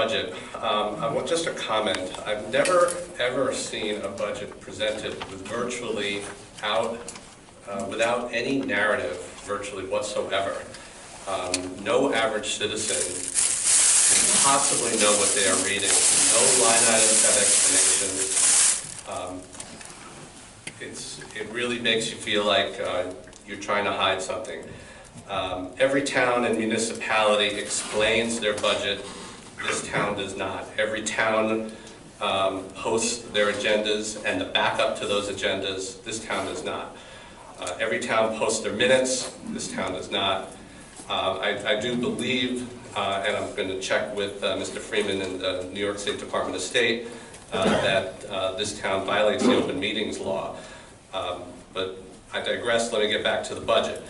budget, I want just a comment. I've never ever seen a budget presented with virtually without any narrative, virtually whatsoever. No average citizen can possibly know what they are reading. No line items have explanations. It really makes you feel like you're trying to hide something. Every town and municipality explains their budget. This town does not. Every town posts their agendas and the backup to those agendas. This town does not. Every town posts their minutes. This town does not. I do believe, and I'm going to check with Mr. Freeman and the New York State Department of State, that this town violates the open meetings law. But I digress. Let me get back to the budget.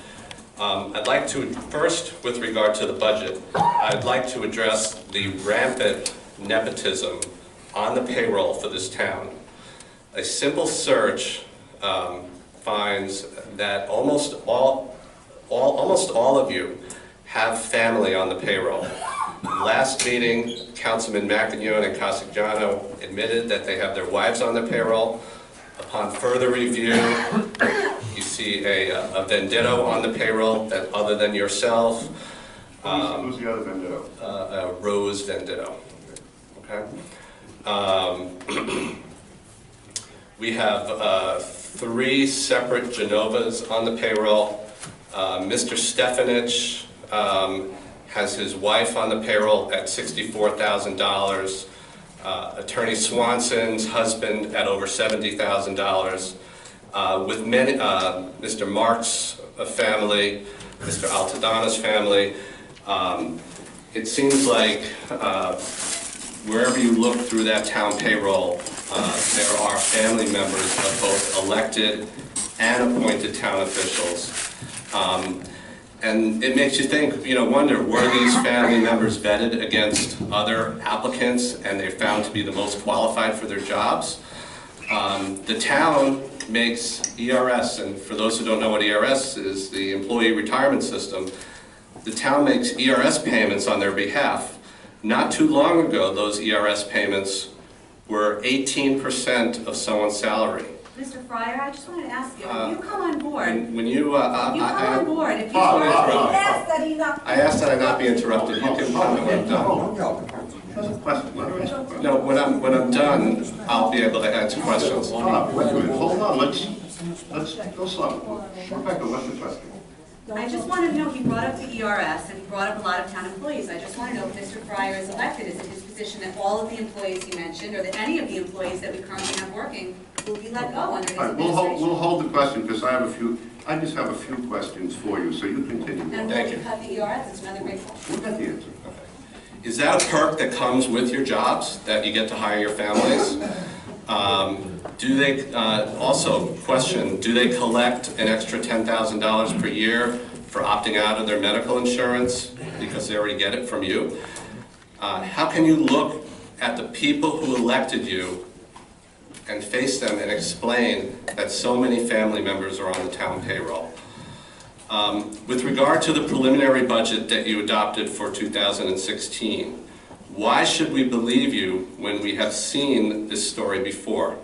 I'd like to, first, with regard to the budget, I'd like to address the rampant nepotism on the payroll for this town. A simple search finds that almost all of you have family on the payroll. Last meeting, Councilman McInerney and Casigliano admitted that they have their wives on the payroll. Upon further review, you see a venditto on the payroll that other than yourself. Who's the other venditto? Rose venditto. Okay. We have 3 separate Genovas on the payroll. Mr. Stefanich has his wife on the payroll at $64,000. Attorney Swanson's husband at over $70,000. With many, Mr. Mark's family, Mr. Altadana's family, it seems like wherever you look through that town payroll, there are family members of both elected and appointed town officials. And it makes you think, wonder, were these family members vetted against other applicants and they're found to be the most qualified for their jobs? The town makes ERS, and for those who don't know what ERS is, the Employee Retirement System, the town makes ERS payments on their behalf. Not too long ago, those ERS payments were 18% of someone's salary. Mr. Freier, I just wanted to ask you, if you come on board, if I asked that I not be interrupted. You can comment when I'm done. No, when I'm done, I'll be able to answer questions. Hold on, let's go slow. Rebecca, what's the question? I just wanted to know, he brought up the ERS and he brought up a lot of town employees. I just want to know if Mr. Freier is elected, is it his position that all of the employees he mentioned, or that any of the employees that we currently have working, will be let go under his administration? We'll hold the question because I just have a few questions for you, so you continue. And will you cut the ERS? It's another great question. We'll get the answer. Okay. Is that a perk that comes with your jobs, that you get to hire your families? Do they, also question, do they collect an extra $10,000 per year for opting out of their medical insurance because they already get it from you? How can you look at the people who elected you and face them and explain that so many family members are on the town payroll? With regard to the preliminary budget that you adopted for 2016, why should we believe you when we have seen this story before?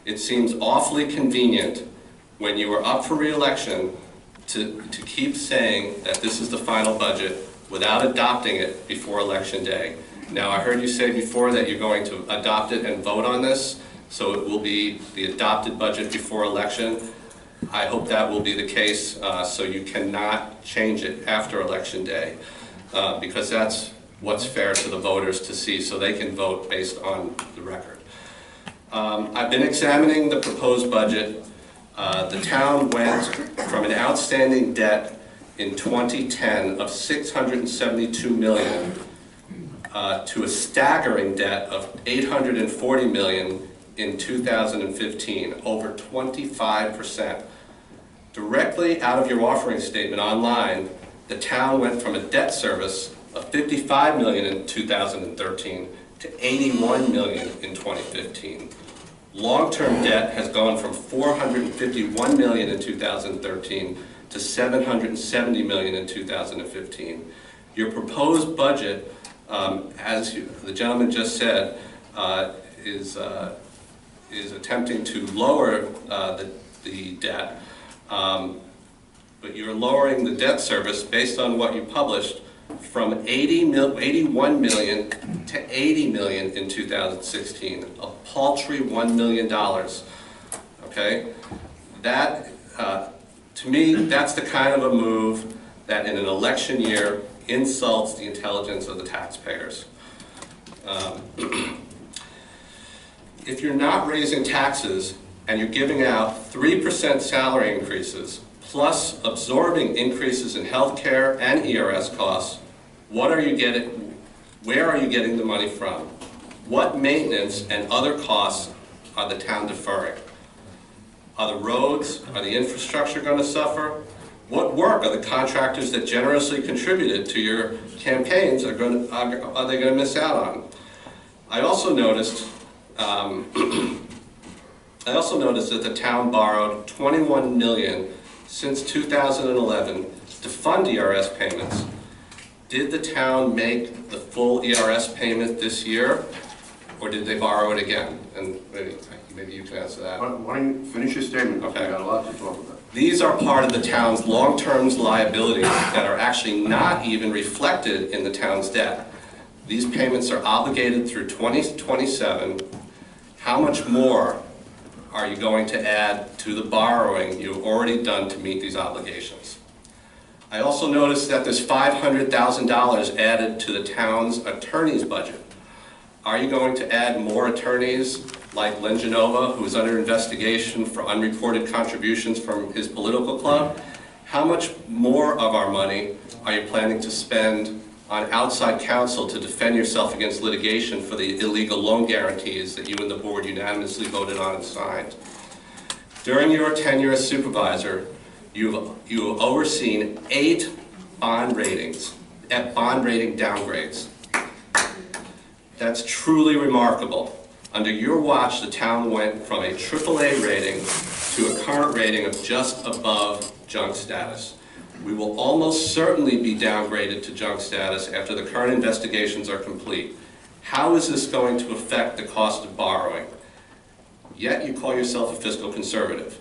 It seems awfully convenient when you are up for re-election to keep saying that this is the final budget without adopting it before Election Day. Now, I heard you say before that you're going to adopt it and vote on this, so it will be the adopted budget before election. I hope that will be the case, so you cannot change it after Election Day, because that's what's fair to the voters to see, so they can vote based on the record. I've been examining the proposed budget. The town went from an outstanding debt in 2010 of $672 million to a staggering debt of $840 million in 2015, over 25%. Directly out of your offering statement online, the town went from a debt service of $55 million in 2013 to $81 million in 2015. Long-term debt has gone from $451 million in 2013 to $770 million in 2015. Your proposed budget, as the gentleman just said is attempting to lower the debt, but you're lowering the debt service based on what you published from 81 million to 80 million in 2016, a paltry $1 million. Okay, that to me, that's the kind of a move that in an election year insults the intelligence of the taxpayers. If you're not raising taxes and you're giving out 3% salary increases, plus absorbing increases in health care and ERS costs, what are you getting, where are you getting the money from? What maintenance and other costs are the town deferring? Are the roads, are the infrastructure going to suffer? What work are the contractors that generously contributed to your campaigns are they going to miss out on? I also noticed that the town borrowed $21 million since 2011 to fund ERS payments. Did the town make the full ERS payment this year, or did they borrow it again? And maybe you can answer that. Why don't you finish your statement? Okay. We've got a lot to talk about. These are part of the town's long-term liabilities that are actually not even reflected in the town's debt. These payments are obligated through 2027. How much more are you going to add to the borrowing you've already done to meet these obligations? I also noticed that there's $500,000 added to the town's attorney's budget. Are you going to add more attorneys like Len Genova, who is under investigation for unreported contributions from his political club? How much more of our money are you planning to spend on outside counsel to defend yourself against litigation for the illegal loan guarantees that you and the board unanimously voted on and signed? During your tenure as supervisor, you've overseen 8 bond rating downgrades. That's truly remarkable. Under your watch, the town went from a AAA rating to a current rating of just above junk status. We will almost certainly be downgraded to junk status after the current investigations are complete. How is this going to affect the cost of borrowing? Yet you call yourself a fiscal conservative.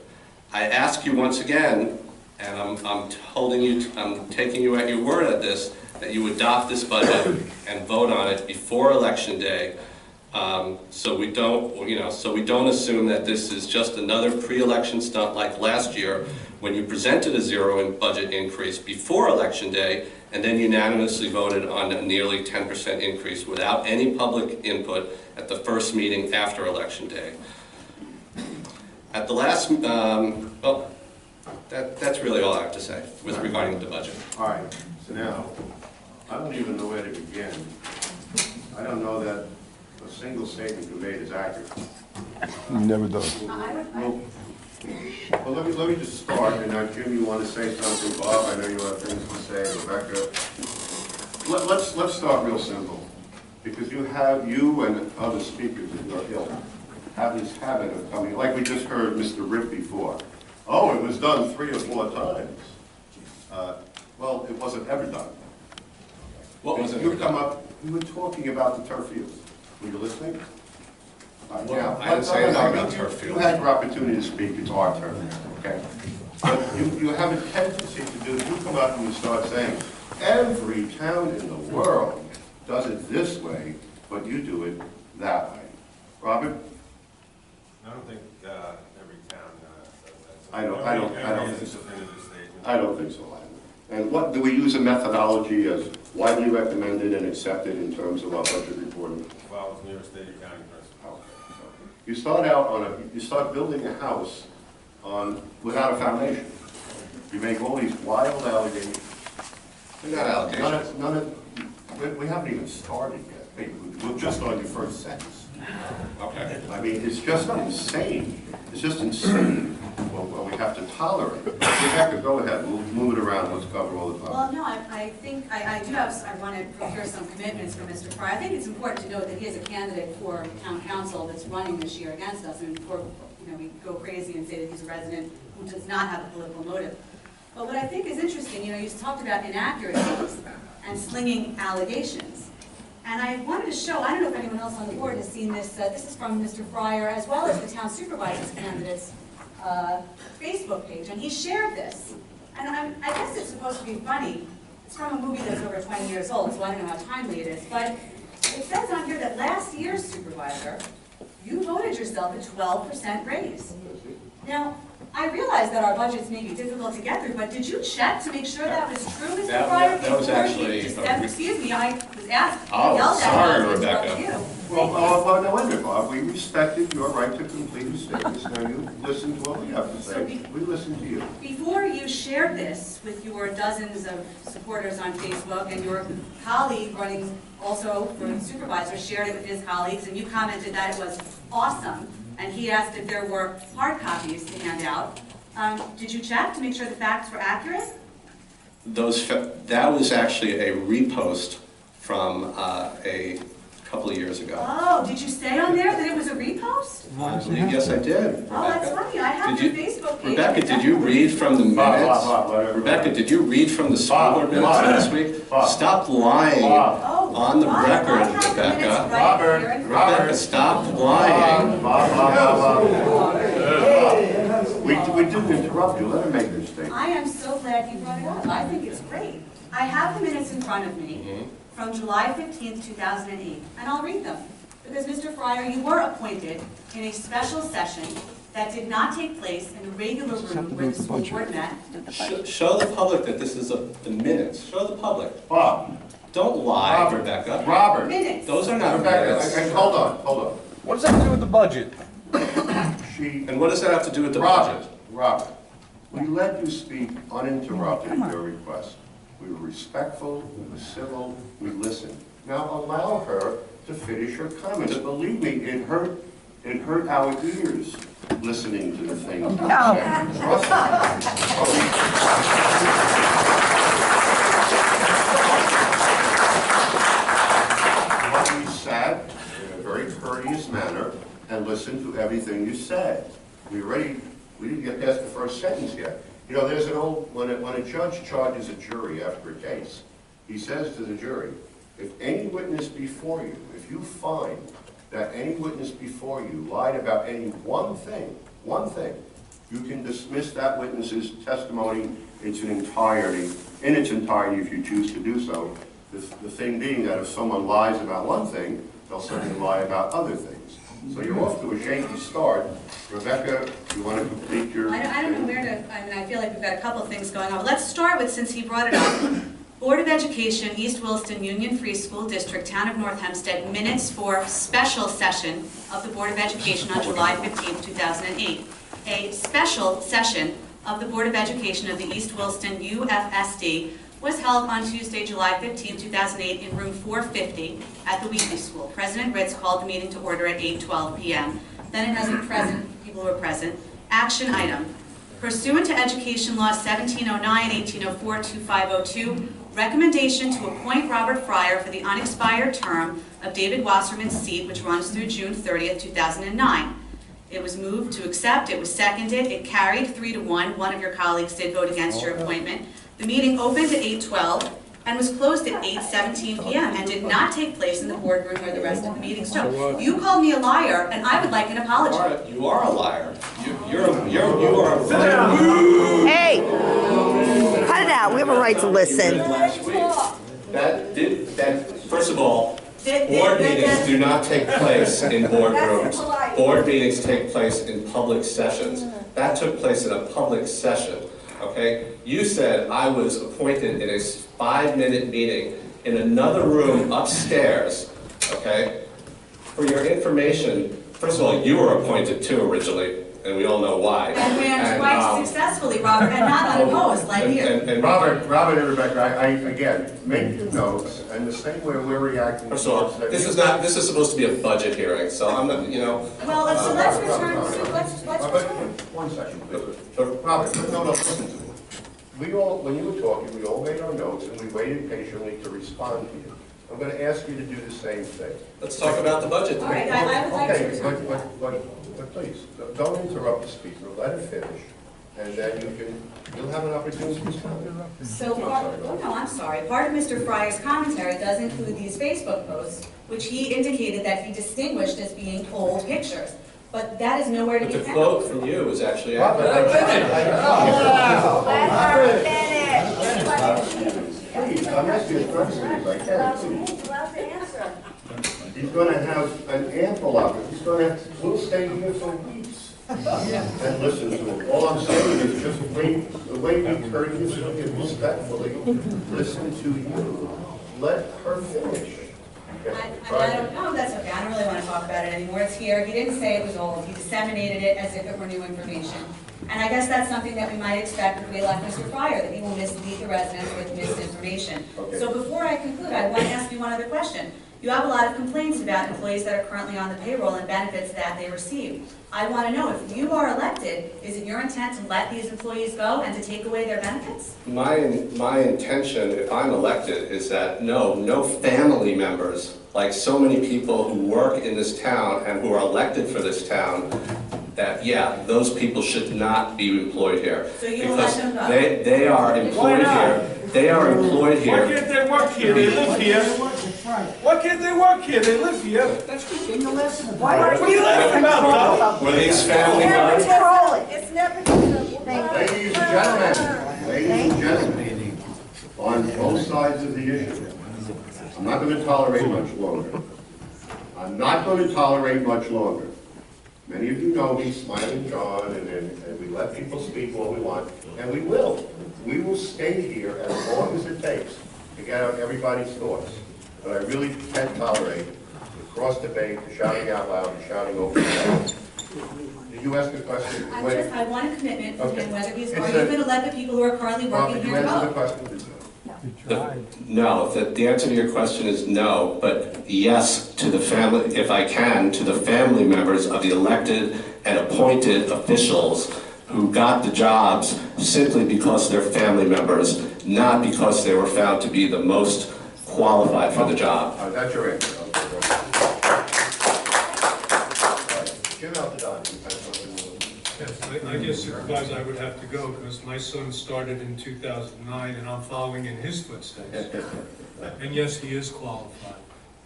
I ask you once again, and I'm taking you at your word at this, that you adopt this budget and vote on it before Election Day, so we don't assume that this is just another pre-election stunt like last year when you presented a zero budget increase before Election Day and then unanimously voted on a nearly 10% increase without any public input at the first meeting after Election Day. At the last, well, that's really all I have to say with regarding the budget. All right, so now, I don't even know where to begin. I don't know that a single statement you made is accurate. Never does. Well, let me just start, and now Jim, you want to say something? Bob, I know you have things to say. Rebecca, let's start real simple, because you and other speakers in your ilk have this habit of coming, like we just heard Mr. Ripp before. Oh, it was done 3 or 4 times. Well, it wasn't ever done. What was it? You come up, you were talking about the turf fields. Were you listening? Well, I didn't say anything about turf fields. You had your opportunity to speak, it's our turn, okay? But you have a tendency to do, you come up and you start saying, every town in the world does it this way, but you do it that way. Robert? I don't think every town does that. I don't think so. Definitive statement. I don't think so either. And what, do we use a methodology as widely recommended and accepted in terms of our budget reporting? Follows New York State accounting principles. You start out you start building a house without a foundation. You make all these wild allegations. They're not allegations. We haven't even started yet. We're just on your first sentence. Okay. I mean, it's just insane. It's just insane what we have to tolerate. Rebecca, go ahead. We'll move it around. Let's cover all the time. Well, no, I think, I want to procure some commitments from Mr. Freier. I think it's important to note that he is a candidate for town council that's running this year against us, and before we go crazy and say that he's a resident who does not have a political motive. But what I think is interesting, you talked about inaccuracies and slinging allegations. And I wanted to show, I don't know if anyone else on the board has seen this, this is from Mr. Freier, as well as the town supervisor's candidate's Facebook page, and he shared this. And I guess it's supposed to be funny. It's from a movie that's over 20 years old, so I don't know how timely it is. But it says on here that last year's supervisor, you voted yourself a 12% raise. Now, I realize that our budgets may be difficult to get through, but did you check to make sure that was true, Mr. Freier? That was actually Excuse me, I was asked, Oh, yelled at sorry, me, I Rebecca. interrupted you. Well, no wonder, Bob, we respected your right to complete your statements. Now, you listen to what we have to say. We listen to you. Before you shared this with your dozens of supporters on Facebook, and your colleague running also for supervisor shared it with his colleagues, and you commented that it was awesome, and he asked if there were hard copies to hand out. Did you check to make sure the facts were accurate? That was actually a repost from a couple of years ago. Oh, did you say on there that it was a repost? I believe, yes, I did. Oh, that's Rebecca. funny, I have your Facebook page. Rebecca, did you read from the minutes? Rebecca, did you read from the school board minutes last week? Stop lying on the record, Rebecca. Rebecca, stop lying. We didn't interrupt you. Let her make her statement. I am so glad you brought it up. I think it's great. I have the minutes in front of me from July 15th, 2008, and I'll read them. Because, Mr. Freier, you were appointed in a special session that did not take place in the regular room where the school board met. Show the public that this is the minutes. Show the public. Bob. Don't lie, Robert. Rebecca. Robert. Minutes. Those are not Rebecca, minutes. hold on. What does that have to do with the budget? And what does that have to do with the budget? Robert, we let you speak uninterrupted at your request. We were respectful, we were civil, we listened. Now allow her to finish her comments. Believe me, it hurt our ears listening to the things. Trust me. But we sat in a very courteous manner and listened to everything you said. We didn't get past the first sentence yet. You know, there's an old, when a judge charges a jury after a case, he says to the jury, if any witness before you, if you find that any witness before you lied about any one thing, you can dismiss that witness's testimony in its entirety if you choose to do so. The thing being that if someone lies about one thing, they'll certainly lie about other things. So you're off to a shaky start. Rebecca, you want to complete your... I don't know where to, I mean, I feel like we've got a couple of things going on. But let's start with, since he brought it up, Board of Education, East Williston Union Free School District, Town of North Hempstead, minutes for special session of the Board of Education on July 15, 2008. A special session of the Board of Education of the East Williston UFSD was held on Tuesday, July 15, 2008 in room 450 at the Wheatley School. President Ritz called the meeting to order at 8:12 p.m. Then it has been present, people who were present. Action item. Pursuant to Education Law 1709, 1804, 2502, recommendation to appoint Robert Freier for the unexpired term of David Wasserman's seat, which runs through June 30th, 2009. It was moved to accept, it was seconded, it carried 3-1. One of your colleagues did vote against your appointment. The meeting opened at 8:12 and was closed at 8:17 p.m. and did not take place in the boardroom where the rest of the meeting stood. You called me a liar, and I would like an apology. You are a liar. You are a liar. Hey, cut it out. We have a right to listen. Last week. First of all, board meetings do not take place in boardrooms. Board meetings take place in public sessions. That took place in a public session, okay? You said I was appointed in a 5-minute meeting in another room upstairs, okay? For your information, first of all, you were appointed too originally, and we all know why. And ran twice successfully, Robert, and not unopposed, like you. And Robert and Rebecca, again, make your notes, and the same way we're reacting. First of all, this is supposed to be a budget hearing, so I'm not, you know. Well, so let's return, let's return. One second, please. Robert, no, listen to me. When you were talking, we all made our notes, and we waited patiently to respond to you. I'm going to ask you to do the same thing. Let's talk about the budget. All right, I would like to return. But please, don't interrupt the speaker. Let her finish. and then you'll have an opportunity to comment. So, I'm sorry. Part of Mr. Freier's commentary does include these Facebook posts, which he indicated that he distinguished as being old pictures. But that is nowhere to But be the found. quote from you is actually accurate. Please, I'm asking a question if I can, please. He's going to have an ample opportunity. He's going to have, we'll stay here for weeks and listen to him. All I'm saying is just wait, the way we courteously and respectfully listen to you. Let her finish. I don't know, that's okay, I don't really want to talk about it anymore, it's here, he didn't say it was old, he disseminated it as if it were new information. And I guess that's something that we might expect if we elect Mr. Freier, that he will mislead the residents with misinformation. Okay. So before I conclude, I want to ask you one other question. You have a lot of complaints about employees that are currently on the payroll and benefits that they receive. I want to know, if you are elected, is it your intent to let these employees go and to take away their benefits? My intention, if I'm elected, is that no family members, like so many people who work in this town and who are elected for this town, that, yeah, those people should not be employed here. So you will let them go? Because they are employed here. They are employed Why here. can't they work here? They live here. Why can't they work here? They live here. Why What are you laughing about, Were these family members? control it? It's never controlled. Ladies and gentlemen, on both sides of the issue, I'm not going to tolerate much longer. I'm not going to tolerate much longer. Many of you know me, Smiling John, and we let people speak what we want, and we will. We will stay here as long as it takes to get out everybody's thoughts. But I really can't tolerate the cross debate, the shouting out loud, the shouting over the head. Did you ask a question? I want a commitment from Okay. him, whether he's, It's are a- you going to let the people who are currently Bob, working did you here answer the go? question? No, the answer to your question is no, but yes to the family, if I can, to the family members of the elected and appointed officials who got the jobs simply because they're family members, not because they were found to be the most qualified for the job. That's your answer. Okay, go ahead. All right. Jim Altadon, you had something to- Yes, I guess, Supervisor, I would have to go because my son started in 2009 and I'm following in his footsteps. And yes, he is qualified.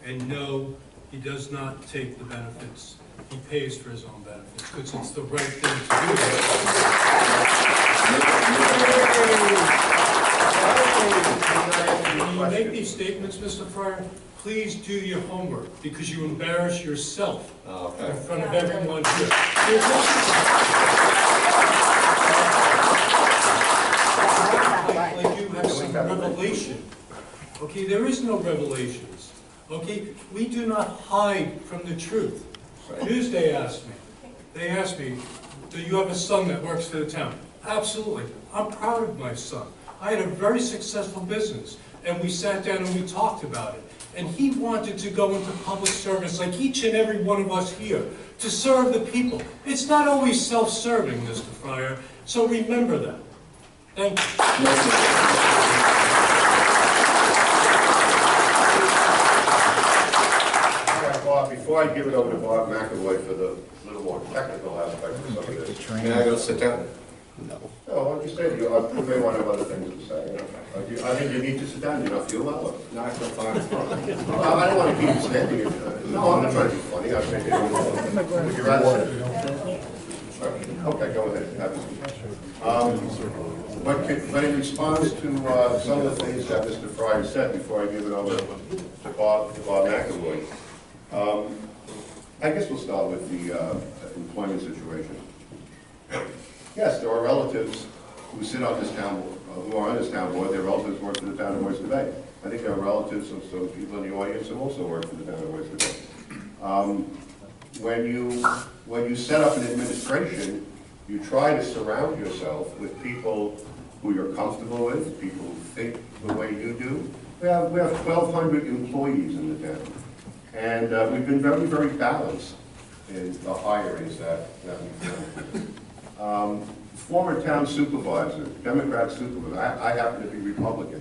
And no, he does not take the benefits. He pays for his own benefits because it's the right thing to do. When you make these statements, Mr. Freier, please do your homework because you embarrass yourself Okay. in front of everyone here. There's no- Like you have some revelation. Okay, there is no revelations. Okay, we do not hide from the truth. Tuesday asked me, they asked me, do you have a son that works for the town? Absolutely. I'm proud of my son. I had a very successful business, and we sat down and we talked about it. And he wanted to go into public service like each and every one of us here, to serve the people. It's not always self-serving, Mr. Freier, so remember that. Thank you. All right, Bob, before I give it over to Bob McAvoy for the little more technical aspect of some of this. May I go sit down? No, why don't you stay? You may want to have other things to say. I think you need to sit down, you know, feel well. No, I feel fine. I don't want to keep you standing. No, I'm not trying to be funny. I'm thinking, would you rather sit? Okay, go ahead. Have a seat. But in response to some of the things that Mr. Freier said before I give it over to Bob McAvoy, I guess we'll start with the employment situation. Yes, there are relatives who sit on this town, who are on this town board. Their relatives work for the town of Oyster Bay. I think there are relatives of some people in the audience who also work for the town of Oyster Bay. When you set up an administration, you try to surround yourself with people who you're comfortable with, people who think the way you do. We have 1,200 employees in the town, and we've been very, very balanced in the hirings that we've done. Former town supervisor, Democrat supervisor, I happen to be Republican.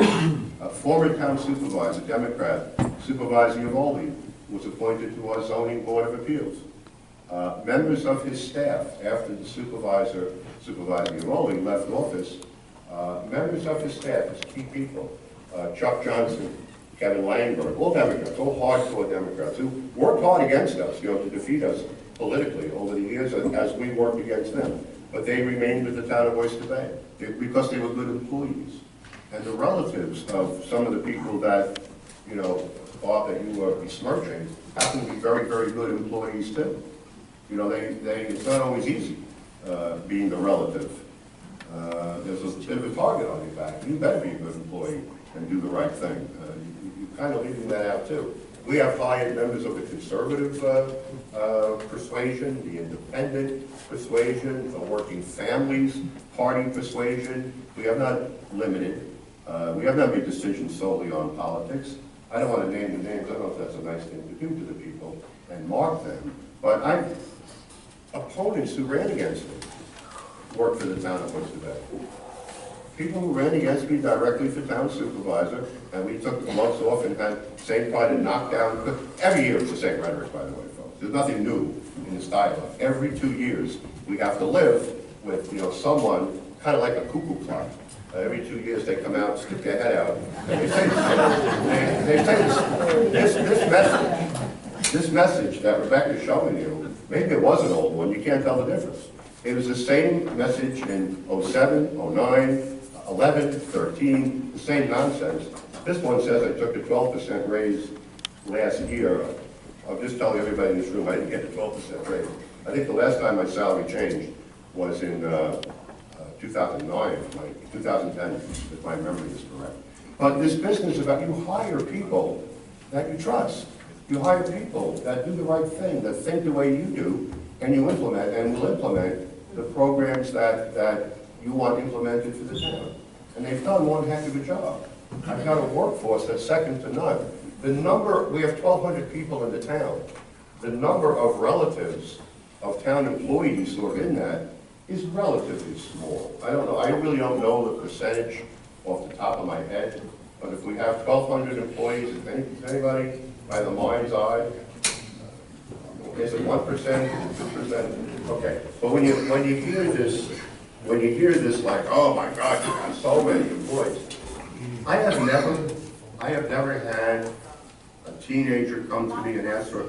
Former town supervisor, Democrat, supervising Uvalde, was appointed to our zoning board of appeals. Members of his staff, after the supervisor, Supervisor Uroli, left office, members of his staff, his key people, Chuck Johnson, Kevin Langberg, all Democrats, all hardcore Democrats, who worked hard against us, to defeat us politically over the years as we worked against them. But they remained with the town of Oyster Bay because they were good employees. And the relatives of some of the people that, thought that you were besmirching happen to be very, very good employees too. It's not always easy being the relative. There's a bit of a target on your back. You better be a good employee and do the right thing. You're kind of leaving that out too. We have hired members of the conservative persuasion, the independent persuasion, the working families party persuasion. We have not limited. We have not made decisions solely on politics. I don't want to name the names. I don't know if that's a nice thing to do to the people and mark them. But opponents who ran against me work for the town of Oyster Bay. People who ran against me directly for town supervisor, and we took the months off and had same kind of knockdown. Every year it's the same rhetoric, by the way, folks. There's nothing new in this dialogue. Every 2 years we have to live with this kind of like a cuckoo clock. Every 2 years they come out, stick their head out, and they say this message that Rebecca's showing you, maybe it was an old one, you can't tell the difference. It was the same message in 07, 09, 11, 13, the same nonsense. This one says I took a 12% raise last year. I'll just tell everybody in this room I didn't get a 12% raise. I think the last time my salary changed was in 2009, 2010, if my memory is correct. But this business about you hire people that you trust. You hire people that do the right thing, that think the way you do, and you implement and will implement the programs that you want implemented for the town. And they've done one heck of a job. I've got a workforce that's second to none. We have 1,200 people in the town. The number of relatives of town employees who are in that is relatively small. I don't know, I really don't know the percentage off the top of my head, but if we have 1,200 employees, is anybody by the mind's eye, is it 1%, 2%? Okay, but when you hear this like, oh my God, you have so many employees. I have never had a teenager come to me and ask for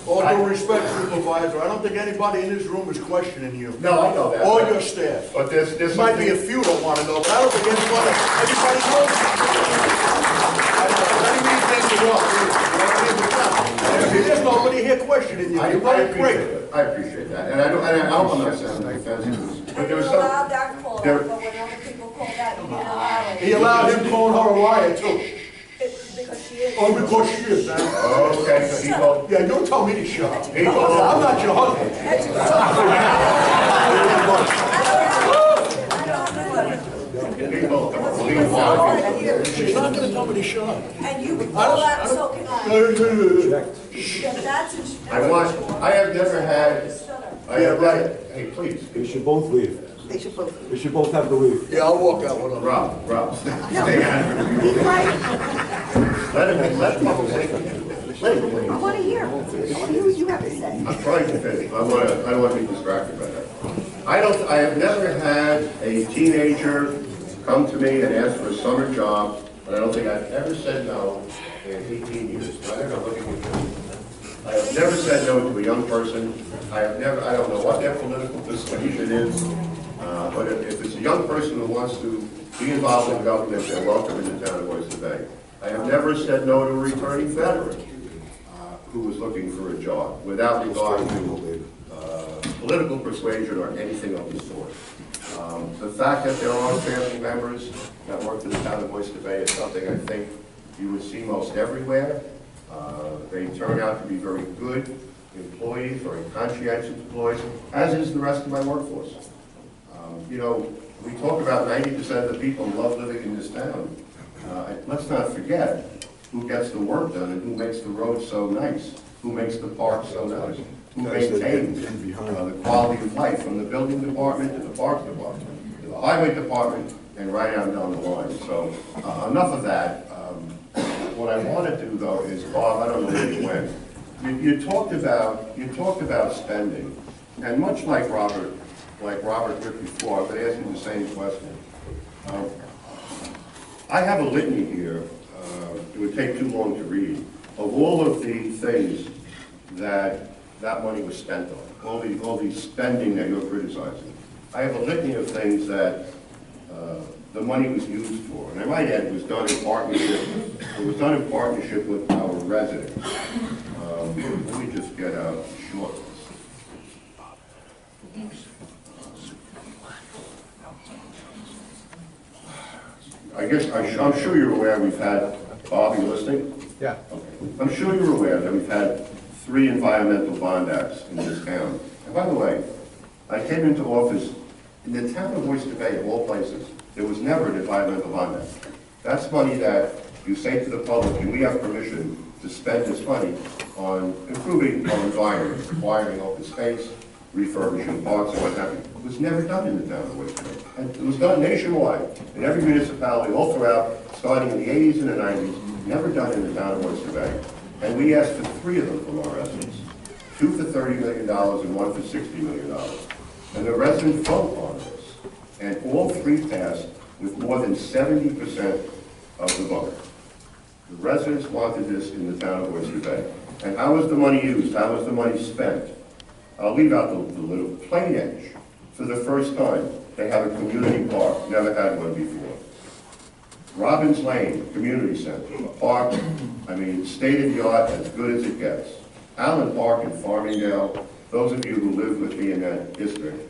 All due respect, Supervisor, I don't think anybody in this room is questioning you. No, I know that. Or your staff. But there's Might be a few don't want to know, but I don't think everybody knows. There's nobody here questioning you. You're right, great. I appreciate that, and I hope I'm not sounding offensive. But there was You allowed that call, but when other people called that, you didn't allow it. He allowed him calling her a liar too. Because she is. Oh, because she is. Okay, so he told. Yeah, don't tell me to shut up. He told. I'm not your husband. She's not going to tell me to shut up. And you can call that, so can I. I have never had. Hey, please. They should both leave. They should both. They should both have to leave. Yeah, I'll walk out with her. Rob, stay out of it. Let him say it. I want to hear. I want to hear what you have to say. I'm trying to finish. I don't want to be distracted by that. I have never had a teenager come to me and ask for a summer job, but I don't think I've ever said no in 18 years. I have never said no to a young person. I don't know what their political persuasion is, but if it's a young person who wants to be involved in government, they're welcome in the town of Oyster Bay. I have never said no to a returning veteran who was looking for a job, without regard to political persuasion or anything of the sort. The fact that there are family members that work for the town of Oyster Bay is something I think you would see most everywhere. They turn out to be very good employees, very conscientious employees, as is the rest of my workforce. We talk about 90% of the people love living in this town. Let's not forget who gets the work done and who makes the roads so nice, who makes the parks so nice, who maintains the quality of life, from the building department to the parks department, to the highway department, and right on down the line. So enough of that. I want what I want to do though is, Bob, I don't know where you went. You talked about spending, and much like Robert did before, I'm going to ask you the same question. I have a litany here, it would take too long to read, of all of the things that money was spent on, all the spending that you're criticizing. I have a litany of things that the money was used for, and I might add it was done in partnership. It was done in partnership with our residents. Let me just get a short list. I guess, I'm sure you're aware we've had, Bob, you listening? Yeah. Okay. I'm sure you're aware that we've had 3 environmental bond acts in this town. And by the way, I came into office in the town of Oyster Bay, of all places. There was never an environmental bond act. That's money that you say to the public, and we have permission to spend this money on improving our environment, acquiring open space, refurbishing parks and what have you. It was never done in the town of Oyster Bay. And it was done nationwide, in every municipality, all throughout, starting in the 80s and the 90s, never done in the town of Oyster Bay. And we asked for 3 of them from our residents, 2 for $30 million and 1 for $60 million. And the residents voted on this. And all 3 passed with more than 70% of the vote. The residents wanted this in the town of Oyster Bay. And how was the money used? How was the money spent? I'll leave out the little Plain Edge. For the first time, they have a community park. Never had one before. Robbins Lane Community Center, a park, I mean, state-of-the-art, as good as it gets. Allen Park in Farmingdale, those of you who live with me in that district,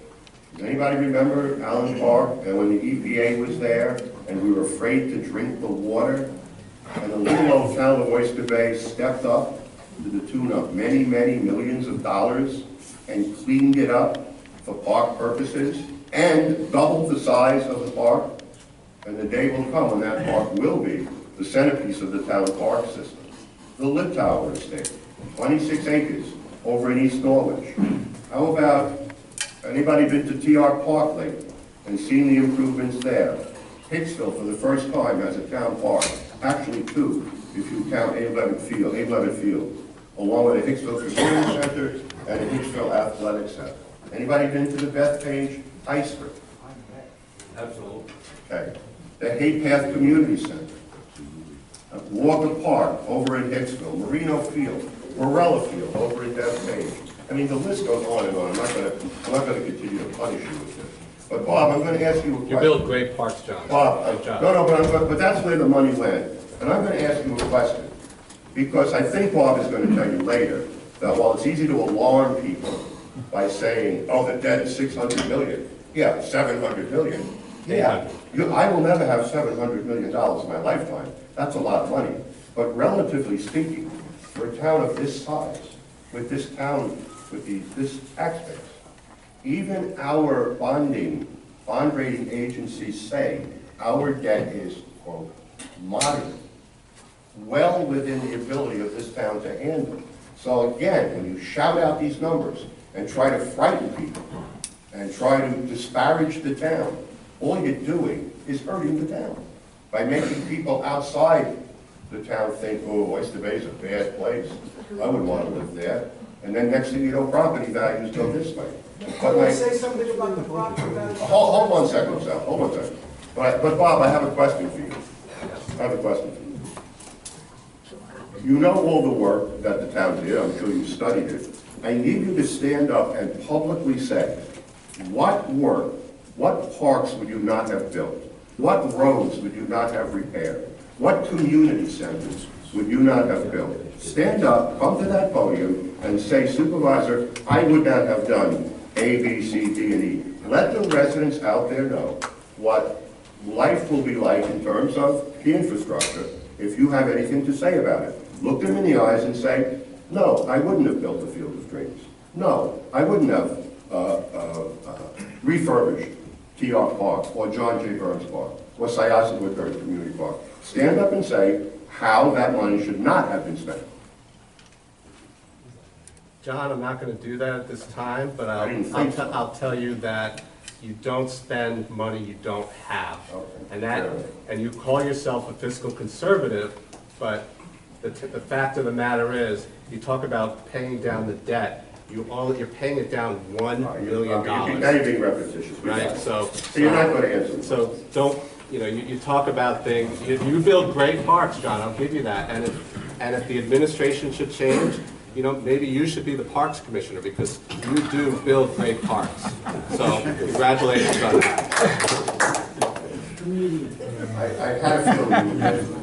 does anybody remember Allen Park and when the EPA was there and we were afraid to drink the water? And the little old town of Oyster Bay stepped up to the tune of many, many millions of dollars and cleaned it up for park purposes and doubled the size of the park. And the day will come when that park will be the centerpiece of the town park system. The Littauer Estate, 26 acres over in East Norwich. How about, anybody been to TR Park lately and seen the improvements there? Hicksville, for the first time, has a town park. Actually 2, if you count Abe Levitt Field, along with a Hicksville Community Center and a Hicksville Athletic Center. Anybody been to the Bethpage Ice Rink? Absolutely. Okay. The Hay Path Community Center. Walker Park over in Hicksville, Marino Field, Morella Field over in Bethpage. I mean, the list goes on and on. I'm not going to continue to punish you with this. But Bob, I'm going to ask you a question. You build great parks, John. Bob, but that's where the money went. And I'm going to ask you a question. Because I think Bob is going to tell you later that while it's easy to alarm people by saying, oh, the debt is $600 million. Yeah, $700 million. Yeah, I will never have $700 million in my lifetime. That's a lot of money. But relatively speaking, for a town of this size, with this town, with this tax base, even our bond rating agencies say our debt is, quote, moderate, well within the ability of this town to handle. So again, when you shout out these numbers and try to frighten people and try to disparage the town, all you're doing is hurting the town by making people outside the town think, oh, Oyster Bay is a bad place. I wouldn't want to live there. And then next thing you know, property values go this way. Can I say something about the property value? Hold on a second, Sal. Hold on a second. But Bob, I have a question for you. I have a question for you. You know all the work that the town did. I'm sure you studied it. I need you to stand up and publicly say, what work, what parks would you not have built? What roads would you not have repaired? What community centers would you not have built? Stand up, come to that podium, and say, Supervisor, I would not have done A, B, C, D, and E. Let the residents out there know what life will be like in terms of the infrastructure if you have anything to say about it. Look them in the eyes and say, no, I wouldn't have built the Field of Dreams. No, I wouldn't have refurbished TR Park or John J. Burns Park or Syosset Woodbury Community Park. Stand up and say how that money should not have been spent. John, I'm not going to do that at this time, but I'll tell you that you don't spend money you don't have. Okay. And you call yourself a fiscal conservative, but the fact of the matter is, you talk about paying down the debt, you're paying it down $1 million. Now you're being repetitious. Right, so you're not going to answer. So don't, you talk about things, you build great parks, John, I'll give you that. And if the administration should change, maybe you should be the parks commissioner, because you do build great parks. So congratulations on that. I had a feeling you would answer the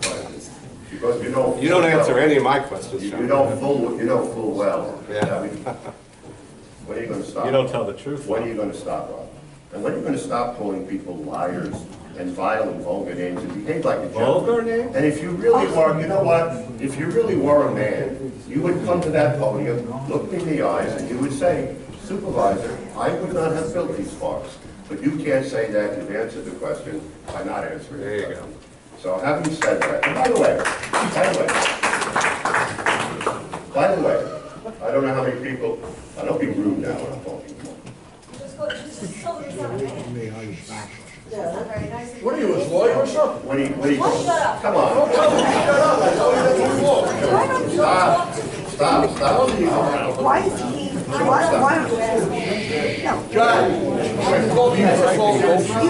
question, because You don't answer any of my questions, You John. know full well. Yeah. When are you going to stop? You don't tell the truth. When are you going to stop, Rob? And when are you going to stop calling people liars and vile and vulgar names and behave like a gentleman? Vulgar names? And if you really were, you know what? If you really were a man, you would come to that podium, look me in the eyes, and you would say, Supervisor, I would not have built these parks. But you can't say that. You've answered the question by not answering the There you question. go. So having said that, and by the way, I don't know how many people, I don't be rude now when I'm talking. Just tell them something. That's not very nice of you. What are you, his lawyer or something? What do you? Shut up. Come on. Don't tell him to shut up, I know he doesn't walk. Why don't you talk to me? Stop. Why is he, why don't no. John, when you call the asshole, You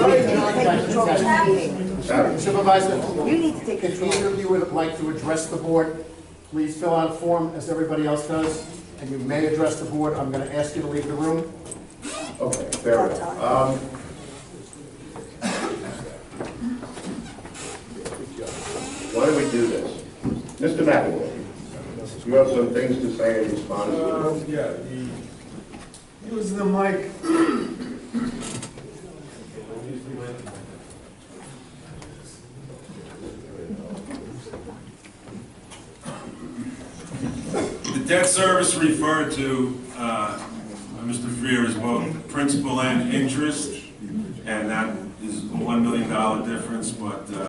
need to take control of the meeting. Supervisor, You need to take if control. either of you would like to address the board, please fill out a form as everybody else does, and you may address the board. I'm going to ask you to leave the room. Okay, fair enough. Why don't we do this? Mr. McElroy, you have some things to say in response? Yeah, use the mic. The debt service referred to, Mr. Freier, is both principal and interest, and that is a $1 million difference, but